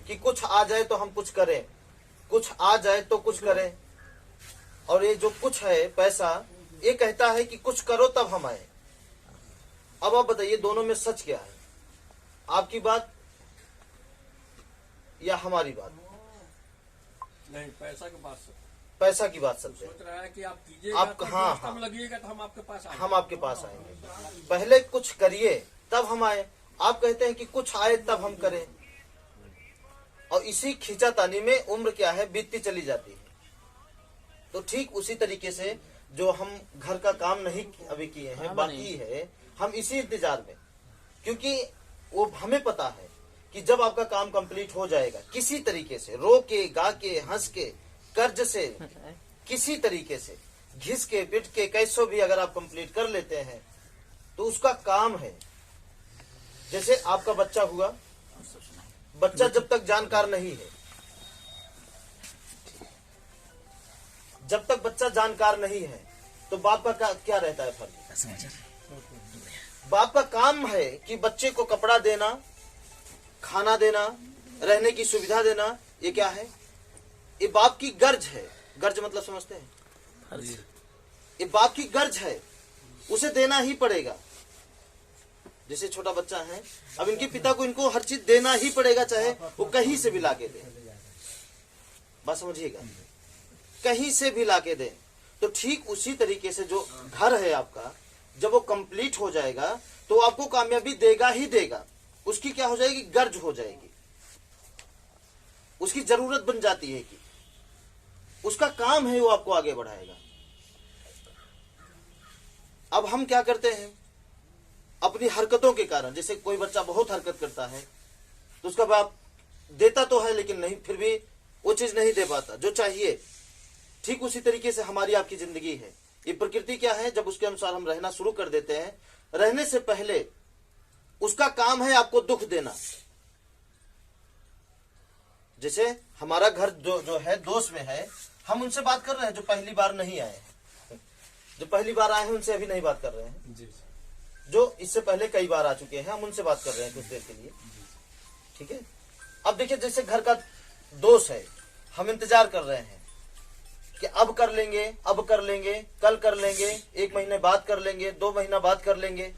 कि कुछ आ जाए तो हम कुछ करें, कुछ आ जाए तो कुछ करें, और ये जो कुछ है पैसा, ये कहता है कि कुछ करो तब हम आए। अब आप बताइए दोनों में सच क्या है, आपकी बात या हमारी बात? नहीं, पैसा की बात पैसा की बात सबसे सोच रहा है कि आप कीजिएगा, आप तो हाँ कम लगेगा तो हम आपके पास आएंगे। हम आपके पास आएंगे। पहले कुछ करिए तब हम आए, आप कहते हैं कि कुछ आए तब हम करें, और इसी खींचातानी में उम्र क्या है बीतती चली जाती है। तो ठीक उसी तरीके से जो हम घर का काम नहीं अभी किए हैं, बाकी है, हम इसी इंतजार में, क्योंकि वो हमें पता है कि जब आपका काम कंप्लीट हो जाएगा, किसी तरीके से रो के गा के हंस के कर्ज से किसी तरीके से घिस के पिट के कैसो भी अगर आप कंप्लीट कर लेते हैं तो उसका काम है। जैसे आपका बच्चा हुआ, बच्चा जब तक जानकार नहीं है, जब तक बच्चा जानकार नहीं है तो बाप का क्या रहता है फर्ज? बाप का काम है कि बच्चे को कपड़ा देना, खाना देना, रहने की सुविधा देना। ये क्या है? ये बाप की गर्ज है। गर्ज मतलब समझते हैं? ये बाप की गर्ज है, उसे देना ही पड़ेगा। जैसे छोटा बच्चा है, अब इनके पिता को इनको हर चीज देना ही पड़ेगा, चाहे वो कहीं से भी लाके दे। बात समझिएगा, कहीं से भी लाके दे। तो ठीक उसी तरीके से जो घर है आपका, जब वो कंप्लीट हो जाएगा तो आपको कामयाबी देगा ही देगा। उसकी क्या हो जाएगी? गर्ज हो जाएगी, उसकी जरूरत बन जाती है कि उसका काम है वो आपको आगे बढ़ाएगा। अब हम क्या करते हैं अपनी हरकतों के कारण, जैसे कोई बच्चा बहुत हरकत करता है तो उसका बाप देता तो है लेकिन नहीं, फिर भी वो चीज नहीं दे पाता जो चाहिए। ठीक उसी तरीके से हमारी आपकी जिंदगी है। ये प्रकृति क्या है, जब उसके अनुसार हम रहना शुरू कर देते हैं, रहने से पहले उसका काम है आपको दुख देना। जैसे हमारा घर जो है दोस्त में है, हम उनसे बात कर रहे हैं जो पहली बार नहीं आए हैं। जो पहली बार आए हैं उनसे अभी नहीं बात कर रहे हैं जी। जो इससे पहले कई बार आ चुके हैं हम उनसे बात कर रहे हैं कुछ देर के लिए, ठीक है। अब देखिए जैसे घर का दोस्त है, हम इंतजार कर रहे हैं कि अब कर लेंगे, अब कर लेंगे, कल कर लेंगे, 1 महीने बाद कर लेंगे, 2 महीना बाद कर लेंगे।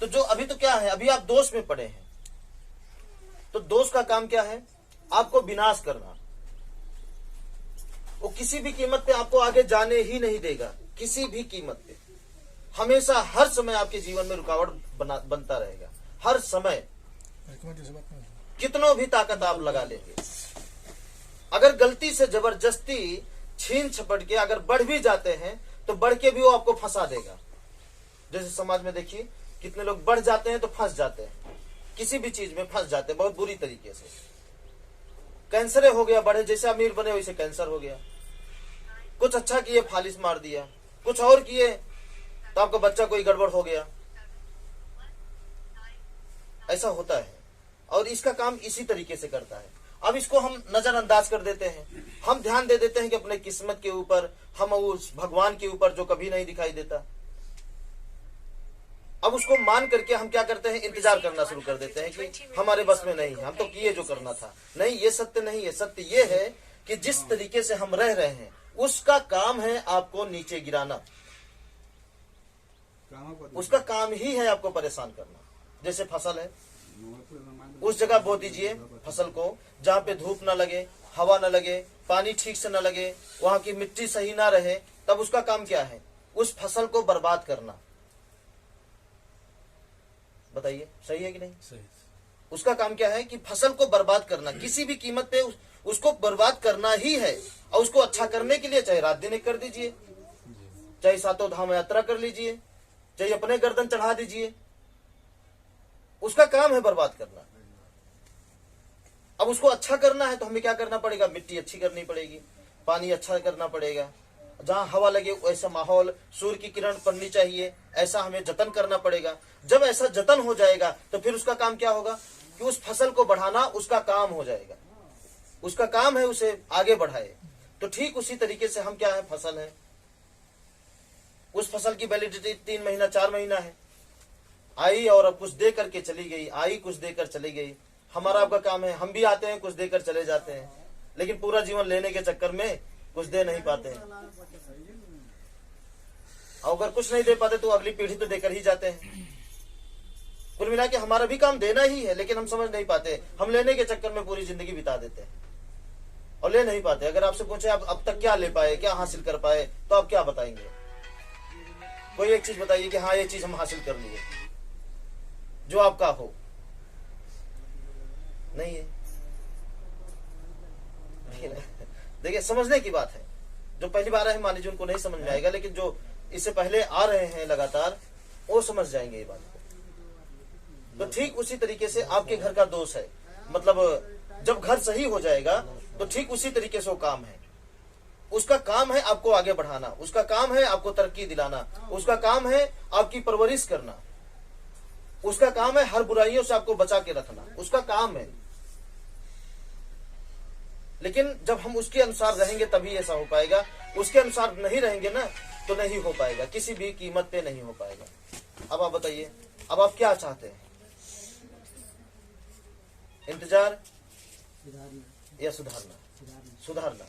तो जो अभी तो क्या है, अभी आप दोष में पड़े हैं। तो दोष का काम क्या है? आपको विनाश करना। वो किसी भी कीमत पे आपको आगे जाने ही नहीं देगा, किसी भी कीमत पे। हमेशा हर समय आपके जीवन में रुकावट बनता रहेगा, हर समय। कितनों भी ताकत आप लगा लेंगे, अगर गलती से जबरदस्ती छीन छपट के अगर बढ़ भी जाते हैं तो बढ़ के भी वो आपको फंसा देगा। जैसे समाज में देखिए कितने लोग बढ़ जाते हैं तो फंस जाते हैं, किसी भी चीज में फंस जाते हैं बहुत बुरी तरीके से। कैंसर हो गया, बढ़े जैसे अमीर बने वैसे कैंसर हो गया। कुछ अच्छा किए फालिस मार दिया, कुछ और किए तो आपका बच्चा कोई गड़बड़ हो गया। ऐसा होता है और इसका काम इसी तरीके से करता है। अब इसको हम नजरअंदाज कर देते हैं, हम ध्यान दे देते हैं कि अपने किस्मत के ऊपर, हम उस भगवान के ऊपर जो कभी नहीं दिखाई देता। अब उसको मान करके हम क्या करते हैं, इंतजार करना शुरू कर देते हैं कि हमारे बस में नहीं है, हम तो किए जो करना था। नहीं, ये सत्य नहीं है। सत्य ये है कि जिस तरीके से हम रह रहे हैं उसका काम है आपको नीचे गिराना, उसका काम ही है आपको परेशान करना। जैसे फसल है, उस जगह बो दीजिए फसल को जहाँ पे धूप न लगे, हवा न लगे, पानी ठीक से न लगे, वहां की मिट्टी सही ना रहे, तब उसका काम क्या है? उस फसल को बर्बाद करना। बताइए सही है कि नहीं? सही। उसका काम क्या है कि फसल को बर्बाद करना, किसी भी कीमत पे उसको बर्बाद करना ही है। और उसको अच्छा करने के लिए चाहे रात दिन एक कर दीजिए, चाहे 7 धाम यात्रा कर लीजिए, चाहे अपने गर्दन चढ़ा दीजिए, उसका काम है बर्बाद करना। अब उसको अच्छा करना है तो हमें क्या करना पड़ेगा? मिट्टी अच्छी करनी पड़ेगी, पानी अच्छा करना पड़ेगा, जहां हवा लगे ऐसा माहौल, सूर्य की किरण पड़नी चाहिए, ऐसा हमें जतन करना पड़ेगा। जब ऐसा जतन हो जाएगा तो फिर उसका काम क्या होगा कि उस फसल को बढ़ाना उसका काम हो जाएगा। उसका काम है उसे आगे बढ़ाए। तो ठीक उसी तरीके से हम क्या है, फसल है। उस फसल की वैलिडिटी 3 महीना 4 महीना है, आई और अब कुछ दे करके चली गई, आई कुछ देकर चली गई। हमारा आपका काम है, हम भी आते हैं कुछ देकर चले जाते हैं, लेकिन पूरा जीवन लेने के चक्कर में कुछ दे नहीं पाते हैं। और अगर कुछ नहीं दे पाते तो अगली पीढ़ी तो देकर ही जाते हैं। कुल मिला के हमारा भी काम देना ही है, लेकिन हम समझ नहीं पाते, हम लेने के चक्कर में पूरी जिंदगी बिता देते हैं और ले नहीं पाते। अगर आपसे पूछे आप अब तक क्या ले पाए, क्या हासिल कर पाए, तो आप क्या बताएंगे? कोई एक चीज बताइए कि हाँ ये चीज हम हासिल कर लिए, जो आपका हो। नहीं है। देखिए समझने की बात है, जो पहली बार है मान लीजिए उनको नहीं समझ में आएगा, लेकिन जो इससे पहले आ रहे हैं लगातार वो समझ जाएंगे ये बात को। तो ठीक उसी तरीके से आपके घर का दोष है, मतलब जब घर सही हो जाएगा तो ठीक उसी तरीके से वो काम है। उसका काम है आपको आगे बढ़ाना, उसका काम है आपको तरक्की दिलाना, उसका काम है आपकी परवरिश करना, उसका काम है हर बुराइयों से आपको बचा के रखना, उसका काम है। लेकिन जब हम उसके अनुसार रहेंगे तभी ऐसा हो पाएगा, उसके अनुसार नहीं रहेंगे ना तो नहीं हो पाएगा, किसी भी कीमत पे नहीं हो पाएगा। अब आप बताइए, अब आप क्या चाहते हैं? इंतजार या सुधारना? सुधारना।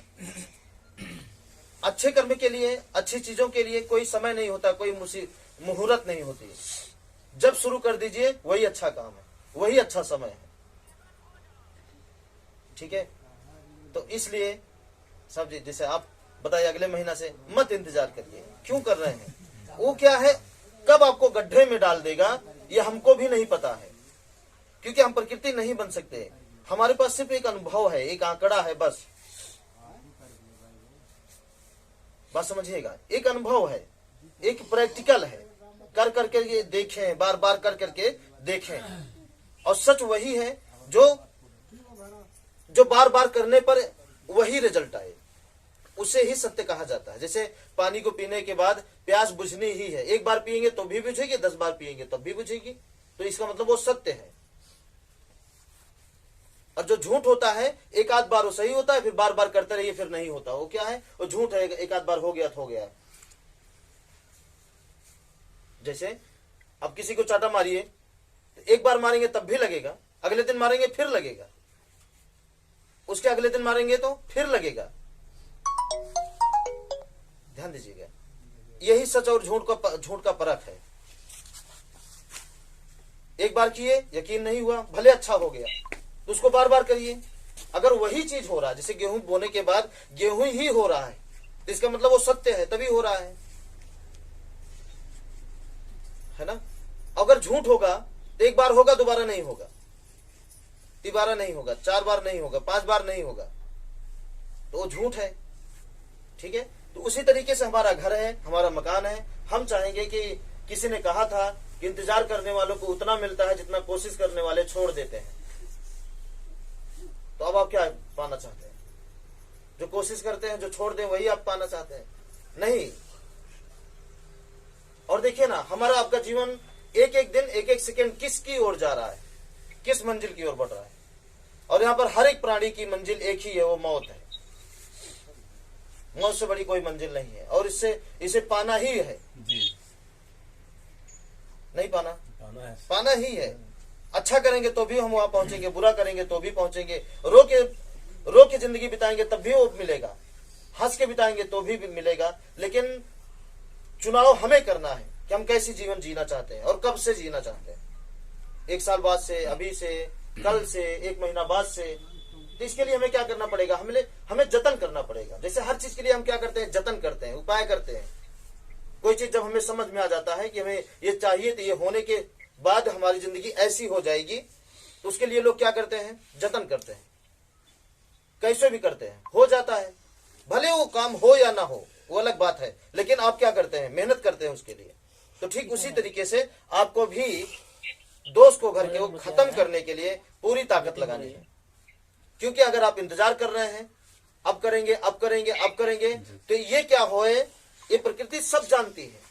अच्छे कर्म के लिए, अच्छी चीजों के लिए कोई समय नहीं होता, कोई मुहूर्त नहीं होती है। जब शुरू कर दीजिए वही अच्छा काम है, वही अच्छा समय है। ठीक है, तो इसलिए सब जैसे आप बताइए अगले महीना से मत इंतजार करिए। क्यों कर रहे हैं? वो क्या है, कब आपको गड्ढे में डाल देगा ये हमको भी नहीं पता है, क्योंकि हम प्रकृति नहीं बन सकते। हमारे पास सिर्फ एक अनुभव है, एक आंकड़ा है, बस बात समझिएगा। एक अनुभव है, एक प्रैक्टिकल है, कर करके ये देखें, बार बार कर करके देखें। और सच वही है जो बार बार करने पर वही रिजल्ट आए, उसे ही सत्य कहा जाता है। जैसे पानी को पीने के बाद प्यास बुझनी ही है, एक बार पिएंगे तो भी बुझेगी, 10 बार पिएंगे तब भी बुझेगी, तो इसका मतलब वो सत्य है। और जो झूठ होता है, एक आध बार वो सही होता है, फिर बार बार करते रहिए फिर नहीं होता, वो क्या है, वो झूठ है। एक आध बार हो गया तो हो गया। जैसे अब किसी को चाटा मारिए, एक बार मारेंगे तब भी लगेगा, अगले दिन मारेंगे फिर लगेगा, उसके अगले दिन मारेंगे तो फिर लगेगा। ध्यान दीजिएगा, यही सच और झूठ का परख है। एक बार किए, यकीन नहीं हुआ, भले अच्छा हो गया, तो उसको बार बार करिए। अगर वही चीज हो रहा है, जैसे गेहूं बोने के बाद गेहूं ही हो रहा है, तो इसका मतलब वो सत्य है, तभी हो रहा है ना। अगर झूठ होगा तो एक बार होगा, दोबारा नहीं होगा, तिबारा नहीं होगा, 4 बार नहीं होगा, 5 बार नहीं होगा, तो वो झूठ है। ठीक है, तो उसी तरीके से हमारा घर है, हमारा मकान है। हम चाहेंगे कि किसी ने कहा था कि इंतजार करने वालों को उतना मिलता है जितना कोशिश करने वाले छोड़ देते हैं। तो अब आप क्या पाना चाहते हैं? जो कोशिश करते हैं, जो छोड़ दें, वही आप पाना चाहते हैं? नहीं। और देखिए ना, हमारा आपका जीवन एक एक दिन, एक एक सेकंड किसकी ओर जा रहा है, किस मंजिल की ओर बढ़ रहा है। और यहाँ पर हर एक प्राणी की मंजिल एक ही है, वो मौत है। मौत से बड़ी कोई मंजिल नहीं है, और इसे पाना ही है जी। नहीं पाना ही है। अच्छा करेंगे तो भी हम वहां पहुंचेंगे, बुरा करेंगे तो भी पहुंचेंगे, रो के जिंदगी बिताएंगे तब भी वो मिलेगा, हंस के बिताएंगे तो भी मिलेगा। लेकिन चुनाव हमें करना है कि हम कैसी जीवन जीना चाहते हैं और कब से जीना चाहते हैं। 1 साल बाद से, अभी से, कल से, 1 महीना बाद से। तो इसके लिए हमें क्या करना पड़ेगा? हमें जतन करना पड़ेगा। जैसे हर चीज के लिए हम क्या करते हैं? जतन करते हैं, उपाय करते हैं। कोई चीज जब हमें समझ में आ जाता है कि हमें ये चाहिए, तो ये होने के बाद हमारी जिंदगी ऐसी हो जाएगी, तो उसके लिए लोग क्या करते हैं? जतन करते हैं, कैसे भी करते हैं, हो जाता है। भले वो काम हो या ना हो, वो अलग बात है, लेकिन आप क्या करते हैं? मेहनत करते हैं उसके लिए। तो ठीक उसी तरीके से आपको भी दोष को, घर के खत्म करने के लिए पूरी ताकत लगानी है। क्योंकि अगर आप इंतजार कर रहे हैं, अब करेंगे, अब करेंगे, अब करेंगे, तो ये क्या होए, ये प्रकृति सब जानती है।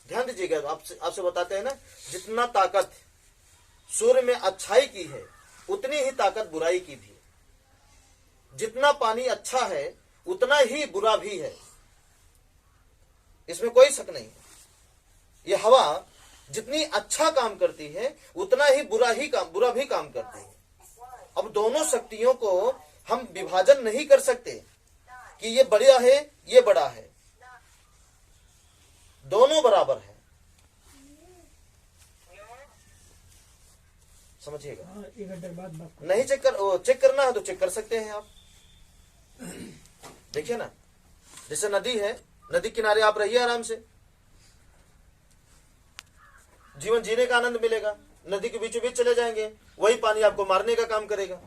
ध्यान दीजिएगा, आपसे बताते हैं ना, जितना ताकत सूर्य में अच्छाई की है, उतनी ही ताकत बुराई की भी है। जितना पानी अच्छा है, उतना ही बुरा भी है, इसमें कोई शक नहीं है। ये हवा जितनी अच्छा काम करती है, उतना ही बुरा भी काम करती है। अब दोनों शक्तियों को हम विभाजन नहीं कर सकते कि ये बड़ा है ये बड़ा है, दोनों बराबर है। समझिएगा। नहीं चेक करना है तो चेक कर सकते हैं आप। देखिए ना, जैसे नदी है, नदी किनारे आप रहिए आराम से, जीवन जीने का आनंद मिलेगा। नदी के बीचों बीच चले जाएंगे, वही पानी आपको मारने का काम करेगा,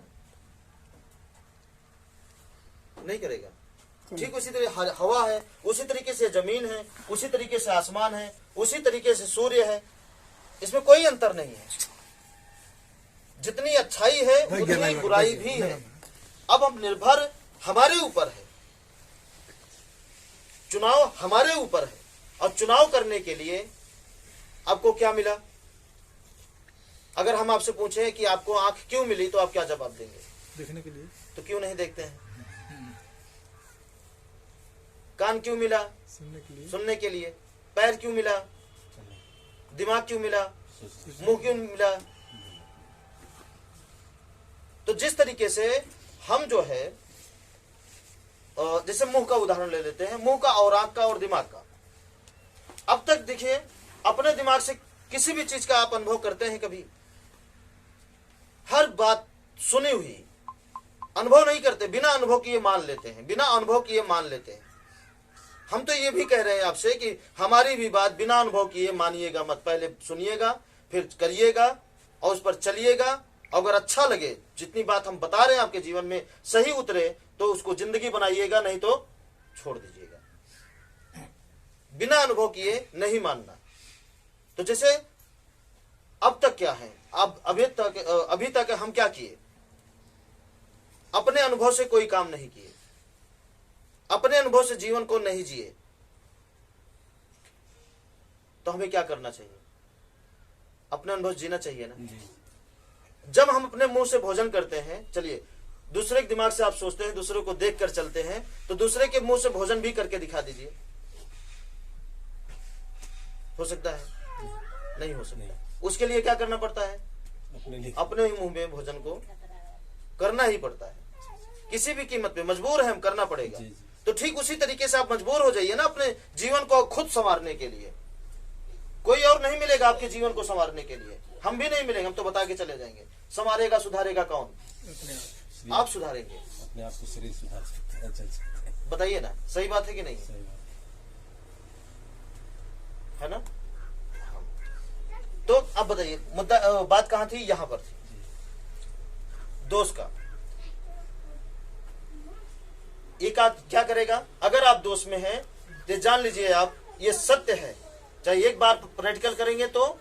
नहीं करेगा। ठीक उसी तरह हवा है, उसी तरीके से जमीन है, उसी तरीके से आसमान है, उसी तरीके से सूर्य है, इसमें कोई अंतर नहीं है। जितनी अच्छाई है उतनी बुराई भी है। अब हम निर्भर हमारे ऊपर है, चुनाव हमारे ऊपर है। और चुनाव करने के लिए आपको क्या मिला? अगर हम आपसे पूछें कि आपको आंख क्यों मिली तो आप क्या जवाब देंगे? देखने के लिए। तो क्यों नहीं देखते हैं? कान क्यों मिला? सुनने के लिए। पैर क्यों मिला? दिमाग क्यों मिला? मुंह क्यों मिला? तो जिस तरीके से हम जो है, जैसे मुंह का उदाहरण ले लेते हैं, मुंह का और आंख का और दिमाग का। अब तक देखिए, अपने दिमाग से किसी भी चीज का आप अनुभव करते हैं कभी? हर बात सुनी हुई, अनुभव नहीं करते, बिना अनुभव किए मान लेते हैं, बिना अनुभव किए मान लेते हैं। हम तो ये भी कह रहे हैं आपसे कि हमारी भी बात बिना अनुभव किए मानिएगा मत, पहले सुनिएगा, फिर करिएगा और उस पर चलिएगा। अगर अच्छा लगे, जितनी बात हम बता रहे हैं आपके जीवन में सही उतरे तो उसको जिंदगी बनाइएगा, नहीं तो छोड़ दीजिएगा। बिना अनुभव किए नहीं मानना। तो जैसे अब तक क्या है, अब अभी तक हम क्या किए? अपने अनुभव से कोई काम नहीं किए, अपने अनुभव से जीवन को नहीं जिए। तो हमें क्या करना चाहिए? अपने अनुभव जीना चाहिए ना। जब हम अपने मुंह से भोजन करते हैं, चलिए दूसरे के दिमाग से आप सोचते हैं, दूसरे को देख कर चलते हैं, तो दूसरे के मुंह से भोजन भी करके दिखा दीजिए। हो सकता है? नहीं हो सकता। उसके लिए क्या करना पड़ता है? अपने ही मुंह में भोजन को करना ही पड़ता है, किसी भी कीमत पे मजबूर है, हम करना पड़ेगा। तो ठीक उसी तरीके से आप मजबूर हो जाइए ना अपने जीवन को खुद संवारने के लिए। कोई और नहीं मिलेगा आपके जीवन को संवारने के लिए, हम भी नहीं मिलेंगे, हम तो बता के चले जाएंगे। संवारेगा सुधारेगा कौन? आप सुधारेंगे अपने आप को, शरीर सुधार सकते हैं, चल सकते हैं। बताइए ना, सही बात है कि नहीं? सही बात है ना? तो अब बताइए, मुद्दा बात कहां थी? यहां पर थी दोस्त का। एक आदमी क्या करेगा? अगर आप दोस्त में हैं तो जान लीजिए आप, ये सत्य है, चाहे एक बार प्रैक्टिकल करेंगे तो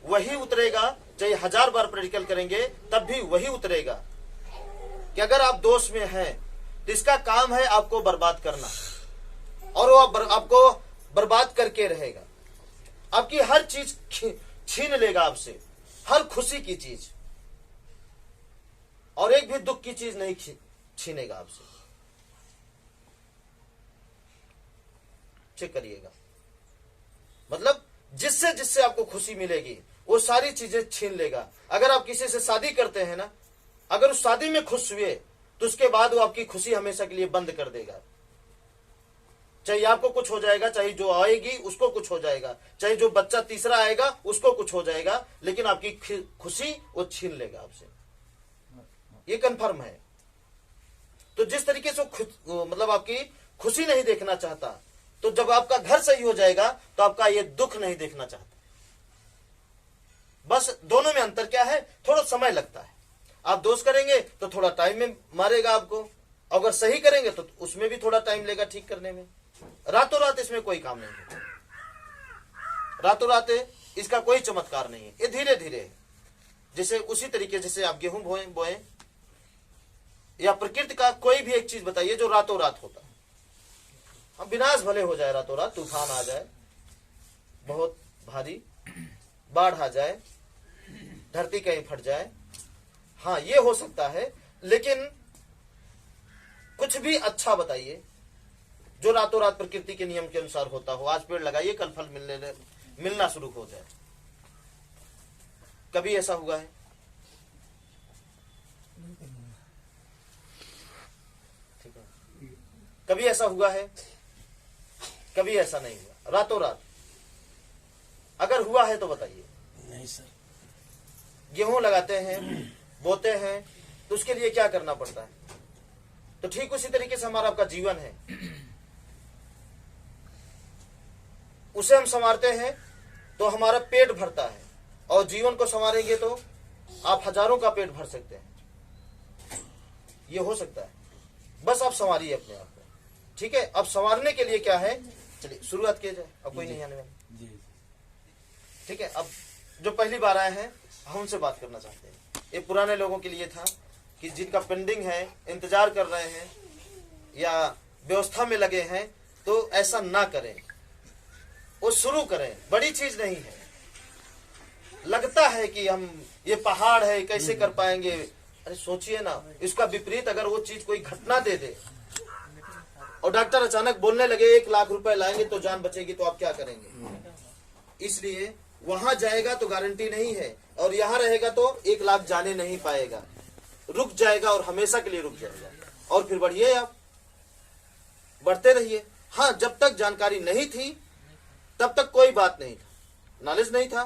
वही उतरेगा, चाहे 1000 बार प्रैक्टिकल करेंगे तब भी वही उतरेगा कि अगर आप दोष में हैं तो इसका काम है आपको बर्बाद करना, और वो आपको बर्बाद करके रहेगा। आपकी हर चीज छीन लेगा आपसे, हर खुशी की चीज, और एक भी दुख की चीज नहीं छीनेगा आपसे। चेक करिएगा। मतलब जिससे जिससे आपको खुशी मिलेगी वो सारी चीजें छीन लेगा। अगर आप किसी से शादी करते हैं ना, अगर उस शादी में खुश हुए तो उसके बाद वो आपकी खुशी हमेशा के लिए बंद कर देगा। चाहे आपको कुछ हो जाएगा, चाहे जो आएगी उसको कुछ हो जाएगा, चाहे जो बच्चा तीसरा आएगा उसको कुछ हो जाएगा, लेकिन आपकी खुशी वो छीन लेगा आपसे, ये कंफर्म है। तो जिस तरीके से मतलब आपकी खुशी नहीं देखना चाहता, तो जब आपका घर सही हो जाएगा तो आपका ये दुख नहीं देखना चाहता। बस दोनों में अंतर क्या है? थोड़ा समय लगता है। आप दोष करेंगे तो थोड़ा टाइम में मारेगा आपको, अगर सही करेंगे तो उसमें भी थोड़ा टाइम लेगा ठीक करने में। रातों रात इसमें कोई काम नहीं है, रातों रात इसका कोई चमत्कार नहीं है, ये धीरे धीरे है। जैसे उसी तरीके जैसे आप गेहूं बोए या प्रकृति का कोई भी एक चीज बताइए जो रातों रात होता है। हम विनाश भले हो जाए रातों रात, तूफान आ जाए बहुत भारी, बाढ़ आ जाए, धरती कहीं फट जाए, हाँ ये हो सकता है, लेकिन कुछ भी अच्छा बताइए जो रातों रात प्रकृति के नियम के अनुसार होता हो। आज पेड़ लगाइए, कल फल मिलना शुरू हो जाए। कभी ऐसा हुआ है? कभी ऐसा हुआ है? कभी ऐसा नहीं हुआ, रातों रात। अगर हुआ है तो बताइए। नहीं सर। गेहूं लगाते हैं, बोते हैं, तो उसके लिए क्या करना पड़ता है? तो ठीक उसी तरीके से हमारा आपका जीवन है, उसे हम संवारते हैं तो हमारा पेट भरता है, और जीवन को संवारेंगे तो आप हजारों का पेट भर सकते हैं। ये हो सकता है, बस आप संवारिए अपने आप को। ठीक है, अब संवारने के लिए क्या है, चलिए शुरुआत किया जाए। अब कोई नहीं आने वाला। जी। ठीक है, अब जो पहली बार आए हैं हम उनसे बात करना चाहते हैं। ये पुराने लोगों के लिए था कि जिनका पेंडिंग है, इंतजार कर रहे हैं या व्यवस्था में लगे हैं, तो ऐसा ना करें, वो शुरू करें। बड़ी चीज नहीं है। लगता है कि हम ये पहाड़ है, कैसे कर पाएंगे। अरे सोचिए ना, इसका विपरीत अगर वो चीज कोई घटना दे दे और डॉक्टर अचानक बोलने लगे 1 लाख रुपए लाएंगे तो जान बचेगी, तो आप क्या करेंगे? इसलिए वहां जाएगा तो गारंटी नहीं है, और यहाँ रहेगा तो 1 लाख जाने नहीं पाएगा, रुक जाएगा और हमेशा के लिए रुक जाएगा। और फिर बढ़िए, आप बढ़ते रहिए। हाँ, जब तक जानकारी नहीं थी तब तक कोई बात नहीं था, नॉलेज नहीं था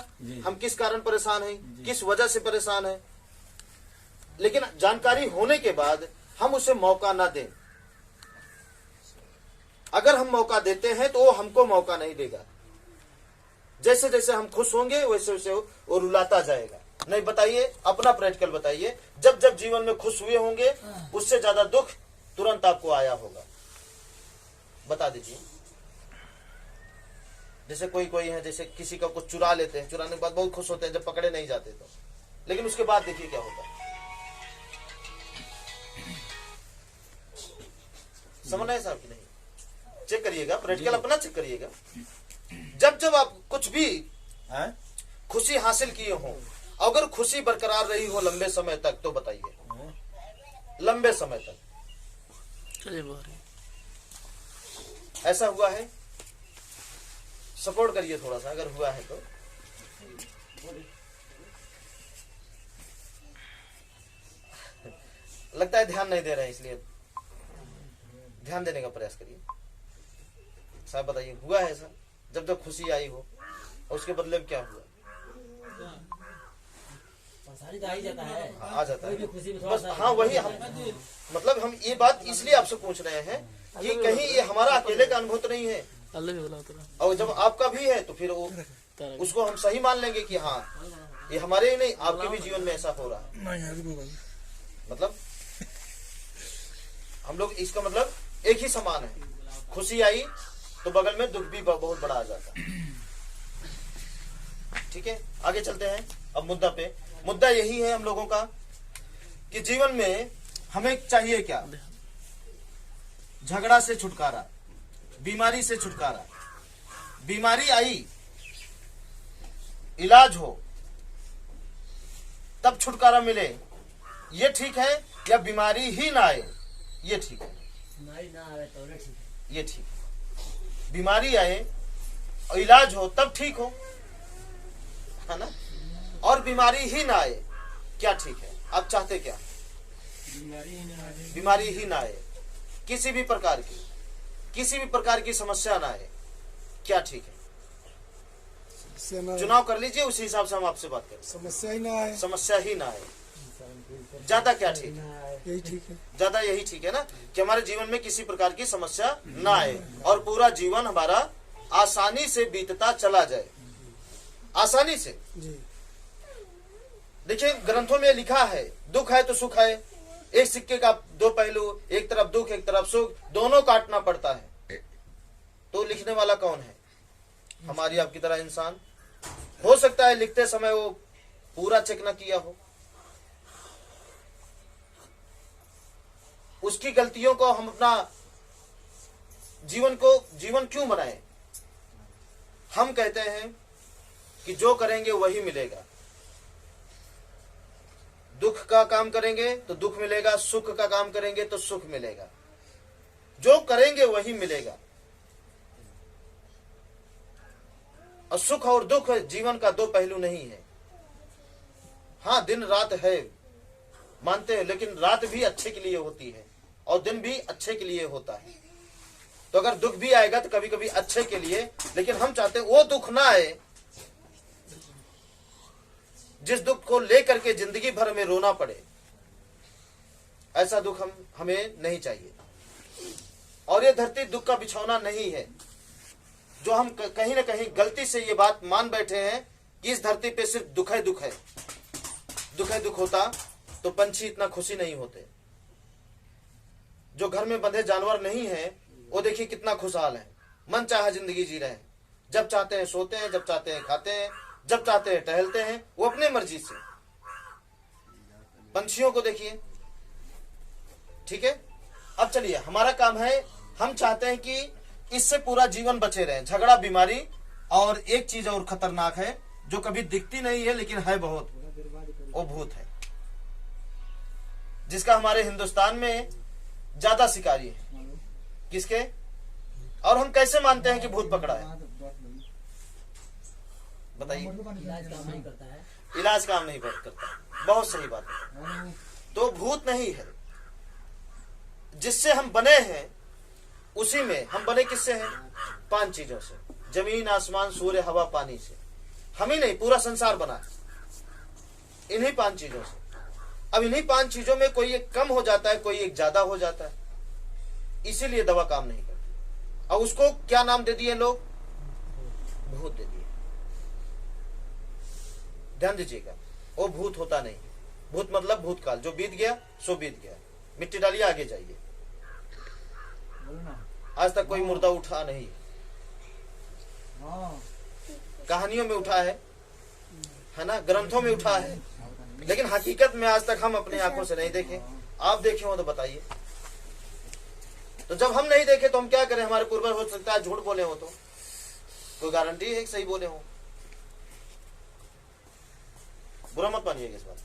हम किस कारण परेशान हैं, किस वजह से परेशान हैं। लेकिन जानकारी होने के बाद हम उसे मौका ना दें। अगर हम मौका देते हैं तो वो हमको मौका नहीं देगा। जैसे जैसे हम खुश होंगे वैसे वैसे वो रुलाता जाएगा। नहीं, बताइए, अपना प्रैक्टिकल बताइए। जब जब जीवन में खुश हुए होंगे उससे ज्यादा दुख तुरंत आपको आया होगा। बता दीजिए। जैसे कोई है, जैसे किसी का कुछ चुरा लेते हैं, चुराने के बाद बहुत खुश होते हैं जब पकड़े नहीं जाते तो, लेकिन उसके बाद देखिए क्या होता है। समझ रहे हैं साहब कि नहीं? चेक करिएगा, प्रैक्टिकल अपना चेक करिएगा। जब जब आप कुछ भी खुशी हासिल किए हो, अगर खुशी बरकरार रही हो लंबे समय तक, तो बताइए, लंबे समय तक ऐसा हुआ है? सपोर्ट करिए थोड़ा सा, अगर हुआ है तो। लगता है ध्यान नहीं दे रहे हैं, इसलिए ध्यान देने का प्रयास करिए। साहब बताइए, हुआ है ऐसा जब जब खुशी आई हो, और उसके बदले में क्या हुआ? आ जाता है, आ जाता है बस। हाँ, वही हम मतलब हम ये बात इसलिए आपसे पूछ रहे हैं कि कहीं ये हमारा अकेले का अनुभव तो नहीं है, और जब आपका भी है तो फिर वो उसको हम सही मान लेंगे कि हाँ, ये हमारे ही नहीं, आपके भी जीवन में ऐसा हो रहा है। मतलब हम लोग, इसका मतलब एक ही समान है। खुशी आई तो बगल में दुख भी बहुत बड़ा आ जाता है। ठीक है, आगे चलते हैं अब मुद्दा पे। मुद्दा यही है हम लोगों का कि जीवन में हमें चाहिए क्या? झगड़ा से छुटकारा, बीमारी से छुटकारा। बीमारी आई, इलाज हो, तब छुटकारा मिले, ये ठीक है? या बीमारी ही ना आए, ये ठीक है? ये ठीक है। बीमारी आए और इलाज हो तब ठीक हो, है ना? और बीमारी ही ना आए, क्या ठीक है? आप चाहते क्या? बीमारी ही ना आए, किसी भी प्रकार की समस्या ना आए, क्या ठीक है? चुनाव कर लीजिए, उसी हिसाब से हम आपसे बात करें। समस्या ही ना आए, समस्या ही ना आए, ज्यादा क्या ठीक है? यही ठीक है। ज्यादा यही ठीक है ना, कि हमारे जीवन में किसी प्रकार की समस्या ना आए और पूरा जीवन हमारा आसानी से बीतता चला जाए, आसानी से। जी। देखिए, ग्रंथों में लिखा है, दुख है तो सुख है, एक सिक्के का 2 पहलू, एक तरफ दुख एक तरफ सुख, दोनों काटना पड़ता है। तो लिखने वाला कौन है? हमारी आपकी तरह इंसान। हो सकता है लिखते समय वो पूरा चेक न किया हो, उसकी गलतियों को हम अपना जीवन क्यों बनाए? हम कहते हैं कि जो करेंगे वही मिलेगा। दुख का काम करेंगे तो दुख मिलेगा, सुख का काम करेंगे तो सुख मिलेगा। जो करेंगे वही मिलेगा। और सुख और दुख जीवन का 2 पहलू नहीं है। हाँ, दिन रात है मानते हैं, लेकिन रात भी अच्छे के लिए होती है और दिन भी अच्छे के लिए होता है। तो अगर दुख भी आएगा तो कभी कभी अच्छे के लिए, लेकिन हम चाहते हैं वो दुख ना आए जिस दुख को लेकर के जिंदगी भर में रोना पड़े। ऐसा दुख हमें नहीं चाहिए। और ये धरती दुख का बिछौना नहीं है। जो हम कहीं ना कहीं गलती से ये बात मान बैठे हैं कि इस धरती पे सिर्फ दुख है, दुख है, दुख है, दुख होता तो पंछी इतना खुशी नहीं होते। जो घर में बंधे जानवर नहीं है वो देखिए कितना खुशहाल है, मन चाहा जिंदगी जी रहे हैं। जब चाहते हैं सोते हैं, जब चाहते हैं खाते हैं, जब चाहते हैं टहलते हैं, वो अपने मर्जी से। पंछियों को देखिए, ठीक है। अब चलिए, हमारा काम है, हम चाहते हैं कि इससे पूरा जीवन बचे रहें, झगड़ा, बीमारी। और एक चीज और खतरनाक है जो कभी दिखती नहीं है लेकिन है बहुत, वो भूत है, जिसका हमारे हिंदुस्तान में ज्यादा शिकारी है। किसके? और हम कैसे मानते हैं कि भूत पकड़ा है? बताइए। इलाज काम नहीं करता है। इलाज काम नहीं करता, बहुत सही बात है। तो भूत नहीं है, जिससे हम बने हैं उसी में हम बने। किससे हैं? 5 चीजों से, जमीन, आसमान, सूर्य, हवा, पानी से। हम ही नहीं, पूरा संसार बना है इन्हीं 5 चीजों से। अब इन्हीं 5 चीजों में कोई एक कम हो जाता है, कोई एक ज्यादा हो जाता है, इसीलिए दवा काम नहीं करती। और उसको क्या नाम दे दिए लोग? भूत दे दिए। ध्यान दीजिएगा, वो भूत होता नहीं। भूत मतलब भूतकाल, जो बीत गया सो बीत गया। मिट्टी डालिए, आगे जाइए। आज तक कोई मुर्दा उठा नहीं, कहानियों में उठा है ना, ग्रंथों में उठा है, लेकिन हकीकत में आज तक हम अपनी आंखों से नहीं देखे। आप देखे हो तो बताइए। तो जब हम नहीं देखे तो हम क्या करें? हमारे पूर्वज हो सकता है झूठ बोले हो, तो कोई गारंटी है कि सही बोले हो? बुरा मत मानिएगा इस बात को।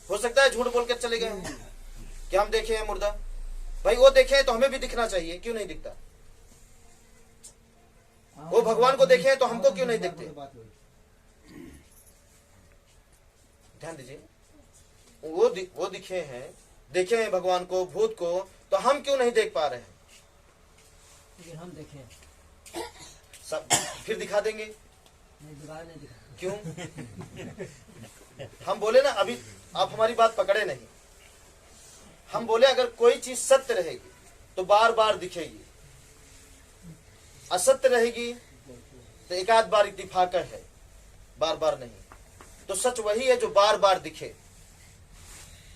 हो सकता है झूठ बोल कर चले गए हों कि हम देखे हैं मुर्दा। भाई वो देखे हैं तो हमें भी दिखना चाहिए, क्यों नहीं दिखता? वो भगवान को देखे हैं तो हमको क्यों नहीं दिखते? ध्यान दीजिए, वो दिखे हैं, देखे हैं भगवान को, भूत को, तो हम क्यों नहीं देख पा रहे हैं? लेकिन हम देखें सब फिर दिखा देंगे। नहीं, दोबारा नहीं दिखा। क्यों? हम बोले ना, अभी आप हमारी बात पकड़े नहीं। हम बोले अगर कोई चीज सत्य रहेगी तो बार बार दिखेगी, असत्य रहेगी तो एक आध बार इत्तेफाक है, बार बार नहीं। तो सच वही है जो बार बार दिखे।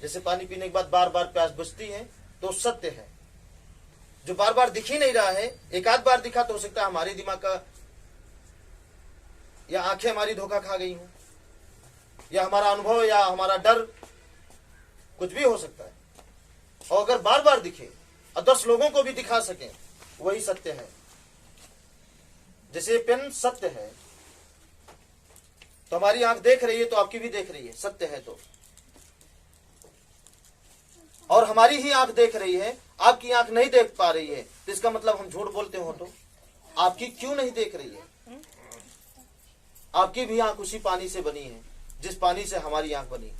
जैसे पानी पीने के बाद बार बार प्यास बुझती है, तो सत्य है। जो बार बार दिख ही नहीं रहा है, एक आध बार दिखा तो हो सकता है हमारे दिमाग का या आंखें हमारी धोखा खा गई हो, या हमारा अनुभव या हमारा डर, कुछ भी हो सकता है। और अगर बार बार दिखे और 10 लोगों को भी दिखा सके, वही सत्य है। जैसे पेन सत्य है तो हमारी आंख देख रही है, तो आपकी भी देख रही है, सत्य है तो। और हमारी ही आंख देख रही है, आपकी आंख नहीं देख पा रही है, तो इसका मतलब हम झूठ बोलते हो। तो आपकी क्यों नहीं देख रही है? आपकी भी आंख उसी पानी से बनी है जिस पानी से हमारी आंख बनी।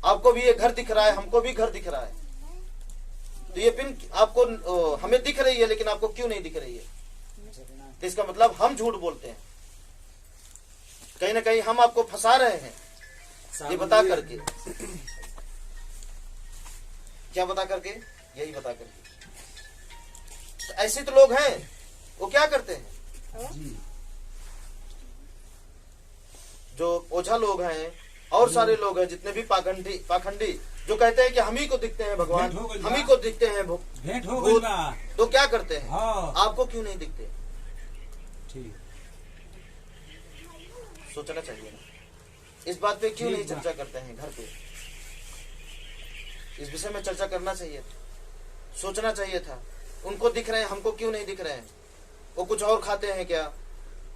आपको भी ये घर दिख रहा है, हमको भी घर दिख रहा है। तो ये पिन आपको हमें दिख रही है, लेकिन आपको क्यों नहीं दिख रही है? तो इसका मतलब हम झूठ बोलते हैं। कहीं ना कहीं हम आपको फंसा रहे हैं, ये बता करके। क्या बता करके? यही बता करके। तो ऐसे तो लोग हैं, वो क्या करते हैं? जो ओझा लोग हैं और सारे लोग हैं, जितने भी पाखंडी जो कहते हैं कि हम ही को दिखते हैं भगवान, हम ही को दिखते हैं भूत, तो क्या करते हैं? हाँ। आपको क्यों नहीं दिखते? ठीक, सोचना चाहिए ना, इस बात पे क्यों नहीं चर्चा करते हैं घर पे? इस विषय में चर्चा करना चाहिए था, सोचना चाहिए था। उनको दिख रहे हैं, हमको क्यों नहीं दिख रहे हैं? वो कुछ और खाते हैं क्या?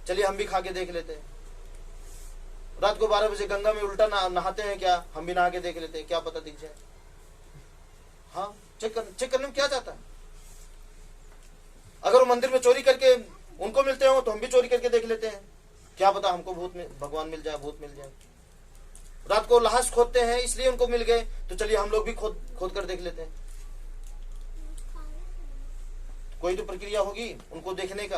चलिए हम भी खा के देख लेते हैं। रात को 12 बजे गंगा में उल्टा नहाते हैं क्या? हम भी नहा के देख लेते हैं, क्या पता दिख जाए। हाँ, चेक करने में क्या जाता है? अगर वो मंदिर में चोरी करके उनको मिलते हो तो हम भी चोरी करके देख लेते हैं, क्या पता हमको भगवान मिल जाए, भूत मिल जाए। रात को लाश खोदते हैं इसलिए उनको मिल गए, तो चलिए हम लोग भी खोद कर देख लेते हैं। कोई तो प्रक्रिया होगी उनको देखने का।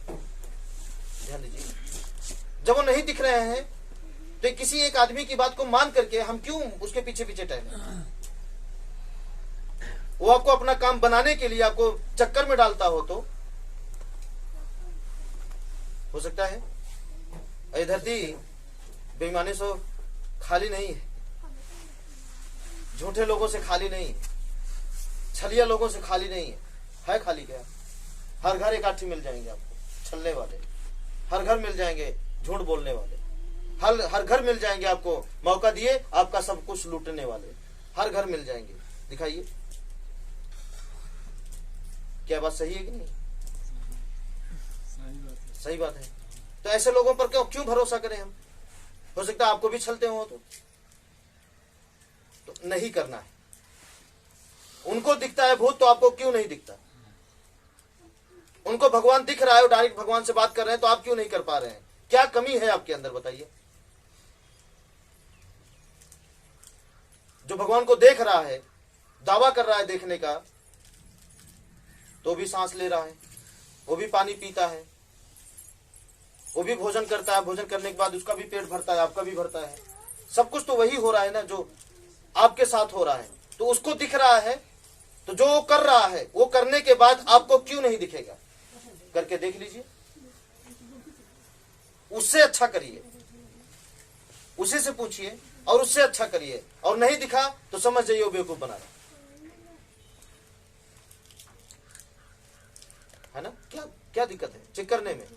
ध्यान दीजिए, जब वो नहीं दिख रहे हैं तो किसी एक आदमी की बात को मान करके हम क्यों उसके पीछे पीछे टहले? वो आपको अपना काम बनाने के लिए आपको चक्कर में डालता हो तो हो सकता है। ये धरती बेईमानी से खाली नहीं है, झूठे लोगों से खाली नहीं है, छलिया लोगों से खाली नहीं है खाली क्या? हर घर एक आठी मिल जाएंगे आपको छलने वाले, हर घर मिल जाएंगे झूठ बोलने वाले, हर घर मिल जाएंगे आपको मौका दिए आपका सब कुछ लूटने वाले, हर घर मिल जाएंगे। दिखाइए क्या बात सही है कि नहीं? सही बात है। तो ऐसे लोगों पर क्यों भरोसा करें हम? हो सकता है आपको भी छलते हो तो नहीं करना है। उनको दिखता है भूत तो आपको क्यों नहीं दिखता? उनको भगवान दिख रहा है, डायरेक्ट भगवान से बात कर रहे हैं तो आप क्यों नहीं कर पा रहे हैं? क्या कमी है आपके अंदर बताइए? जो भगवान को देख रहा है, दावा कर रहा है देखने का, तो भी सांस ले रहा है, वो भी पानी पीता है, वो भी भोजन करता है, भोजन करने के बाद उसका भी पेट भरता है, आपका भी भरता है, सब कुछ तो वही हो रहा है ना जो आपके साथ हो रहा है। तो उसको दिख रहा है तो जो वो कर रहा है वो करने के बाद आपको क्यों नहीं दिखेगा? करके देख लीजिए, उससे अच्छा करिए, उसी से पूछिए और उससे अच्छा करिए, और नहीं दिखा तो समझ जाइए वो बेवकूफ बना रहा है ना। क्या दिक्कत है चेक करने में?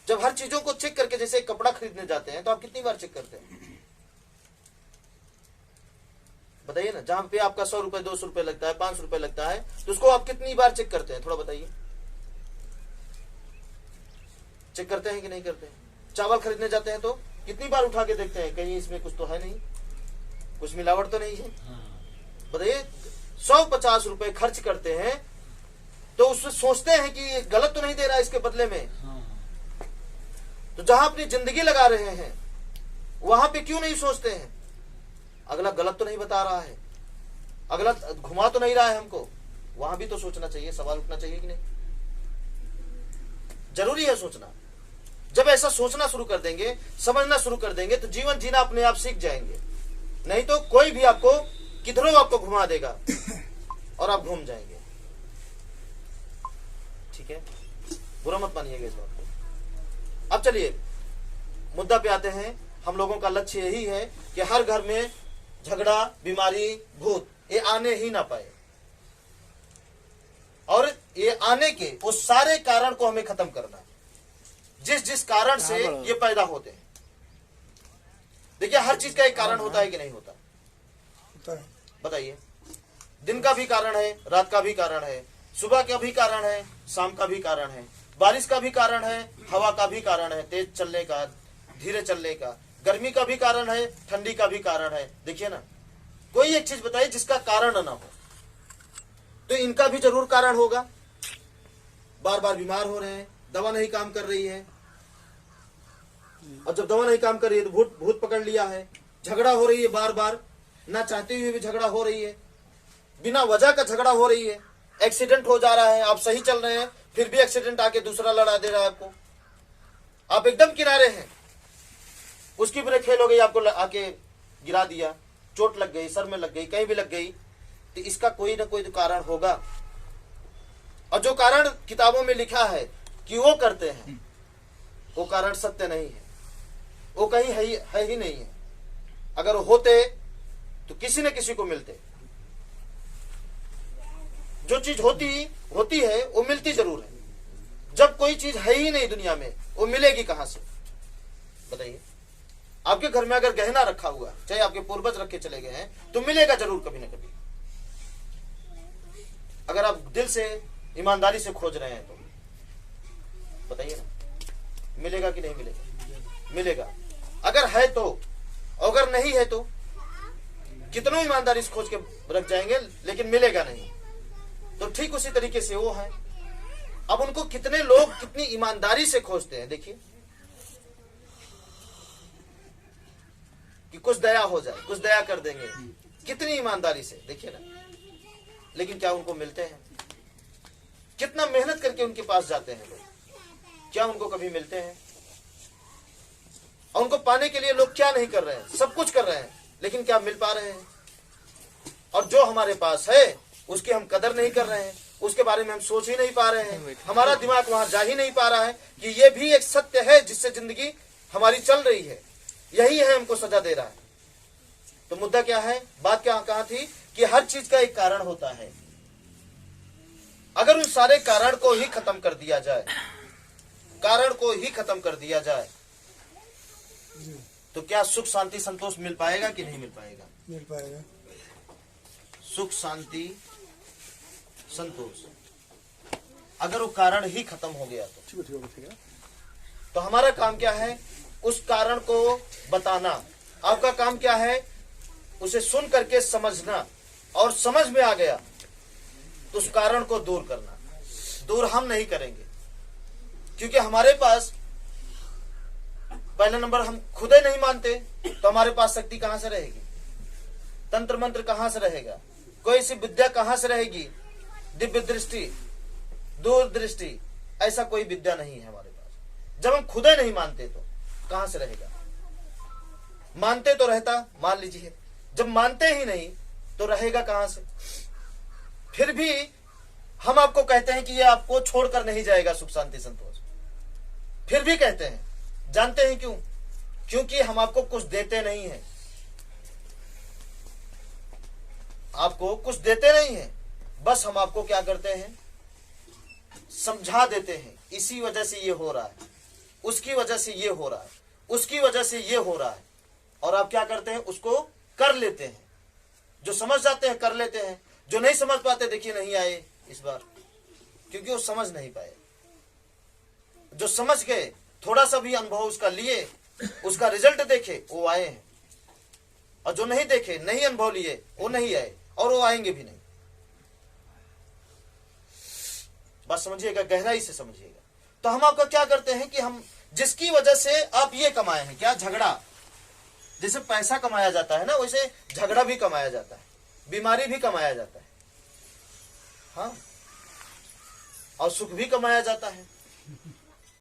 जब हर चीजों को चेक करके, जैसे एक कपड़ा खरीदने जाते हैं तो आप कितनी बार चेक करते हैं बताइए ना? जहां पे आपका 100 रुपए 200 रुपए लगता है, 500 रुपए लगता है, तो उसको आप कितनी बार चेक करते हैं? थोड़ा बताइए, चेक करते हैं कि नहीं करते हैं? चावल खरीदने जाते हैं तो कितनी बार उठा के देखते हैं कहीं इसमें कुछ तो है नहीं, कुछ मिलावट तो नहीं है? बताइए, 150 रुपए खर्च करते हैं तो उसमें सोचते हैं कि गलत तो नहीं दे रहा है इसके बदले में। तो जहां अपनी जिंदगी लगा रहे हैं वहां पे क्यों नहीं सोचते हैं अगला गलत तो नहीं बता रहा है, अगला घुमा तो नहीं रहा है हमको? वहां भी तो सोचना चाहिए, सवाल उठना चाहिए कि नहीं? जरूरी है सोचना। जब ऐसा सोचना शुरू कर देंगे, समझना शुरू कर देंगे, तो जीवन जीना अपने आप सीख जाएंगे। नहीं तो कोई भी आपको किधरों आपको घुमा देगा और आप घूम जाएंगे। ठीक है, बुरा मत मानिएगा इस बात को। अब चलिए मुद्दा पे आते हैं। हम लोगों का लक्ष्य यही है कि हर घर में झगड़ा, बीमारी, भूत ये आने ही ना पाए, और ये आने के वो सारे कारण को हमें खत्म करना है जिस कारण से ये पैदा होते हैं। देखिए, हर चीज का एक कारण होता है कि नहीं होता? बताइए। दिन का भी कारण है, रात का भी कारण है, सुबह का भी कारण है, शाम का भी कारण है, बारिश का भी कारण है, हवा का भी कारण है, तेज चलने का, धीरे चलने का, गर्मी का भी कारण है, ठंडी का भी कारण है। देखिए ना, कोई एक चीज बताइए जिसका कारण ना हो। तो इनका भी जरूर कारण होगा। बार बार बीमार हो रहे हैं, दवा नहीं काम कर रही है, और जब दवा नहीं काम कर रही है तो भूत पकड़ लिया है। झगड़ा हो रही है, बार बार ना चाहते हुए भी झगड़ा हो रही है, बिना वजह का झगड़ा हो रही है। एक्सीडेंट हो जा रहा है, आप सही चल रहे हैं फिर भी एक्सीडेंट आके दूसरा लड़ा दे रहा है आपको। आप एकदम किनारे हैं, उसकी ब्रेक फेल हो गई, आपको आके गिरा दिया, चोट लग गई, सर में लग गई, कहीं भी लग गई। तो इसका कोई ना कोई तो कारण होगा। और जो कारण किताबों में लिखा है कि वो करते हैं, वो कारण सत्य नहीं है, वो कहीं है ही नहीं है। अगर होते तो किसी न किसी को मिलते। जो चीज होती है वो मिलती जरूर है। जब कोई चीज है ही नहीं दुनिया में, वो मिलेगी कहां से? बताइए। आपके घर में अगर गहना रखा हुआ, चाहे आपके पूर्वज रख के चले गए हैं, तो मिलेगा जरूर कभी ना कभी। अगर आप दिल से ईमानदारी से खोज रहे हैं तो बताइए ना, मिलेगा कि नहीं मिलेगा? मिलेगा। अगर है तो, अगर नहीं है तो कितनों ईमानदारी से खोज के रख जाएंगे, लेकिन मिलेगा नहीं। तो ठीक उसी तरीके से वो है। अब उनको कितने लोग कितनी ईमानदारी से खोजते हैं, देखिए कि कुछ दया हो जाए, कुछ दया कर देंगे, कितनी ईमानदारी से, देखिए ना। लेकिन क्या उनको मिलते हैं? कितना मेहनत करके उनके पास जाते हैं लोग, क्या उनको कभी मिलते हैं? और उनको पाने के लिए लोग क्या नहीं कर रहे हैं, सब कुछ कर रहे हैं, लेकिन क्या मिल पा रहे हैं? और जो हमारे पास है उसकी हम कदर नहीं कर रहे हैं, उसके बारे में हम सोच ही नहीं पा रहे हैं, हमारा दिमाग वहां जा ही नहीं पा रहा है कि ये भी एक सत्य है जिससे जिंदगी हमारी चल रही है, यही है हमको सजा दे रहा है। तो मुद्दा क्या है, बात क्या कहा थी कि हर चीज का एक कारण होता है। अगर उन सारे कारण को ही खत्म कर दिया जाए, कारण को ही खत्म कर दिया जाए, तो क्या सुख शांति संतोष मिल पाएगा कि नहीं मिल पाएगा? मिल पाएगा। सुख शांति संतोष अगर वो कारण ही खत्म हो गया तो हमारा काम क्या है? उस कारण को बताना। आपका काम क्या है? उसे सुन करके समझना, और समझ में आ गया तो उस कारण को दूर करना। दूर हम नहीं करेंगे, क्योंकि हमारे पास पहला नंबर हम खुद ही नहीं मानते, तो हमारे पास शक्ति कहां से रहेगी? तंत्र मंत्र कहां से रहेगा? कोई सी विद्या कहां से रहेगी? दिव्य दृष्टि, दूरदृष्टि, ऐसा कोई विद्या नहीं है हमारे पास। जब हम खुद ही नहीं मानते तो कहां से रहेगा? मानते तो रहता, मान लीजिए, जब मानते ही नहीं तो रहेगा कहां से? फिर भी हम आपको कहते हैं कि ये आपको छोड़कर नहीं जाएगा सुख शांति संतोष, फिर भी कहते हैं। जानते हैं क्यों? क्योंकि हम आपको कुछ देते नहीं हैं, आपको कुछ देते नहीं हैं, बस हम आपको क्या करते हैं? समझा देते हैं। इसी वजह से ये हो रहा है, उसकी वजह से ये हो रहा है, उसकी वजह से ये हो रहा है, और आप क्या करते हैं? उसको कर लेते हैं। जो समझ जाते हैं कर लेते हैं, जो नहीं समझ पाते, देखिए नहीं आए इस बार, क्योंकि वो समझ नहीं पाए। जो समझ गए, थोड़ा सा भी अनुभव उसका लिए, उसका रिजल्ट देखे, वो आए हैं, और जो नहीं देखे, नहीं अनुभव लिए, वो नहीं आए, और वो आएंगे भी नहीं। बात समझिएगा, गहराई से समझिएगा। तो हम आपका क्या करते हैं कि हम जिसकी वजह से आप ये कमाए हैं, क्या? झगड़ा। जैसे पैसा कमाया जाता है ना, वैसे झगड़ा भी कमाया जाता है, बीमारी भी कमाया जाता है, हाँ, और सुख भी कमाया जाता है।